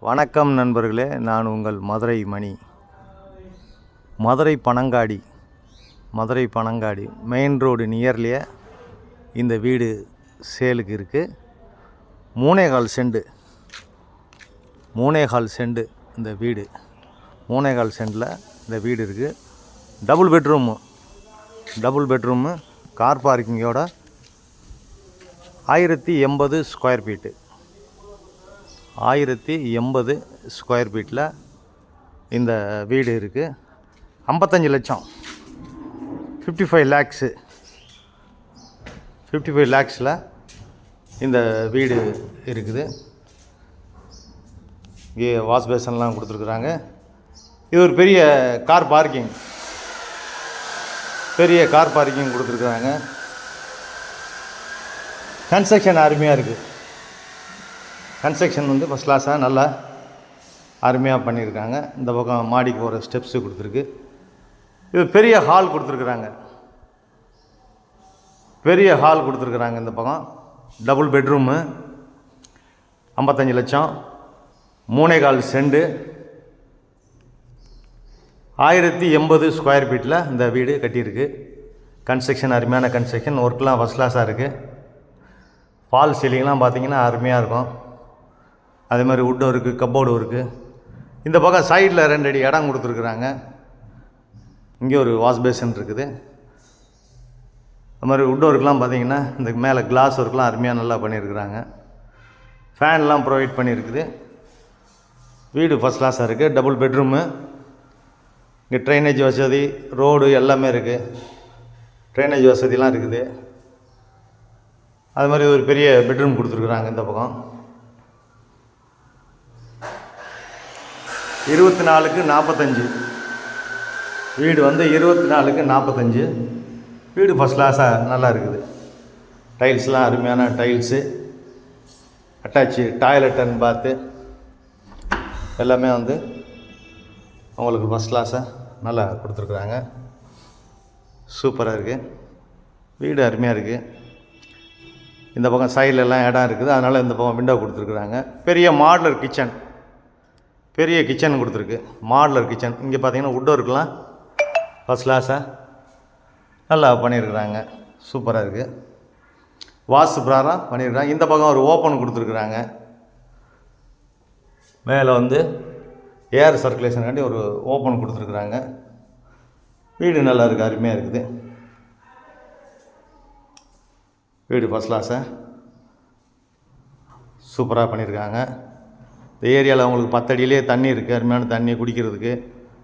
வணக்கம் நண்பர்களே, நான் உங்கள் மதுரை மணி. மதுரை பனங்காடி மெயின் ரோடு நியர்லியே இந்த வீடு சேலுக்கு இருக்குது. 3.25 செண்டு இந்த வீடு. 3.25 சென்டில் இந்த வீடு இருக்குது. டபுள் பெட்ரூமு கார் பார்க்கிங்கோட 1080 ஸ்கொயர் ஃபீட்டு. 1080 ஸ்கொயர் ஃபீட்டில் இந்த வீடு இருக்குது. 55 லட்சம் 55 லேக்ஸில் இந்த வீடு இருக்குது. இங்கே வாஷ் பேசன்லாம் கொடுத்துருக்குறாங்க. இது ஒரு பெரிய கார் பார்க்கிங் கொடுத்துருக்குறாங்க. கன்ஸ்ட்ரக்ஷன் அருமையாக இருக்குது. கன்ஸ்ட்ரக்ஷன் வந்து ஃபஸ்ட் கிளாஸாக நல்லா அருமையாக பண்ணியிருக்காங்க. இந்த பக்கம் மாடிக்கு போகிற ஸ்டெப்ஸு கொடுத்துருக்கு. இது பெரிய ஹால் கொடுத்துருக்குறாங்க. இந்த பக்கம் டபுள் பெட்ரூமு 55 லட்சம் 3.25 செண்டு 1080 ஸ்கொயர் ஃபீட்டில் இந்த வீடு கட்டியிருக்கு. கன்ஸ்ட்ரக்ஷன் அருமையான கன்ஸ்ட்ரக்ஷன். ஒர்க்லாம் ஃபஸ்ட் கிளாஸாக இருக்குது. ஃபால் சீலிங்லாம் பார்த்திங்கன்னா அருமையாக இருக்கும். அதே மாதிரி வுட் ஒர்க்கு, கப்போர்டு ஒர்க்கு. இந்த பக்கம் சைடில் 2 அடி இடம் கொடுத்துருக்குறாங்க. இங்கே ஒரு வாஷ் பேசன் இருக்குது. அது மாதிரி வுட் ஒர்க்லாம் பார்த்திங்கன்னா இந்த மேலே கிளாஸ் ஒர்க்லாம் அருமையாக நல்லா பண்ணியிருக்கிறாங்க. ஃபேன்லாம் ப்ரொவைட் பண்ணியிருக்குது. வீடு ஃபஸ்ட் கிளாஸாக இருக்குது. Double bedroom. இங்கே ட்ரைனேஜ் வசதி, ரோடு எல்லாமே இருக்குது. ட்ரைனேஜ் வசதிலாம் இருக்குது. அது மாதிரி ஒரு பெரிய பெட்ரூம் கொடுத்துருக்குறாங்க. இந்த பக்கம் 24x45 வீடு வந்து 24x45. வீடு ஃபஸ்ட் கிளாஸாக நல்லா இருக்குது. டைல்ஸ்லாம் அருமையான டைல்ஸு. அட்டாச்சு டாய்லெட் அண்ட் பாத்து எல்லாமே வந்து அவங்களுக்கு ஃபஸ்ட் கிளாஸாக நல்லா கொடுத்துருக்குறாங்க. சூப்பராக இருக்குது. வீடு அருமையாக இருக்குது. இந்த பக்கம் சைட்லெலாம் இடம் இருக்குது. அதனால் இந்த பக்கம் விண்டோ கொடுத்துருக்குறாங்க. பெரிய மாடுலர் கிச்சன் கொடுத்துருக்கு. Modular kitchen. இங்கே பார்த்தீங்கன்னா வுட் ஒர்க்லாம் ஃபஸ்ட் கிளாஸாக நல்லா பண்ணியிருக்கிறாங்க. சூப்பராக இருக்குது. வாஸ்து பிரகாரம் பண்ணியிருக்கிறாங்க. இந்த பக்கம் ஒரு ஓப்பன் கொடுத்துருக்குறாங்க. மேலே வந்து ஏர் சர்க்குலேஷனுக்காண்டி ஒரு ஓப்பன் கொடுத்துருக்குறாங்க. வீடு நல்லா இருக்குது. அருமையாக இருக்குது. வீடு ஃபஸ்ட் கிளாஸாக சூப்பராக பண்ணியிருக்காங்க. இந்த ஏரியாவில் அவங்களுக்கு 10 அடியிலே தண்ணி இருக்குது. அருமையான தண்ணி குடிக்கிறதுக்கு.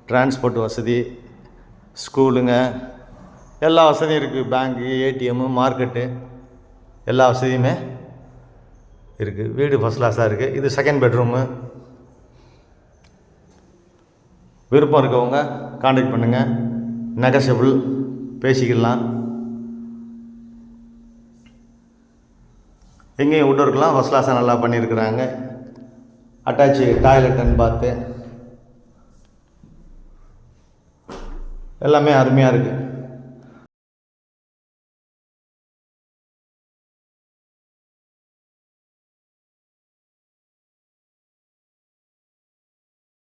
டிரான்ஸ்போர்ட் வசதி, ஸ்கூலுங்க எல்லா வசதியும் இருக்குது. பேங்க்கு, ஏடிஎம்மு, மார்க்கெட்டு எல்லா வசதியுமே இருக்குது. வீடு ஃபஸ்ட் கிளாஸாக இருக்குது. இது செகண்ட் பெட்ரூமு. விருப்பம் இருக்கவங்க கான்டாக்ட் பண்ணுங்கள். நெகோஷியபிள் பேசிக்கலாம். எங்கேயும் வுட் ஒர்க்லாம் ஃபஸ்ட் கிளாஸாக நல்லா பண்ணியிருக்கிறாங்க. அட்டாச்சு டாய்லெட் அண்ட் பாத்து எல்லாமே அருமையாக இருக்குது.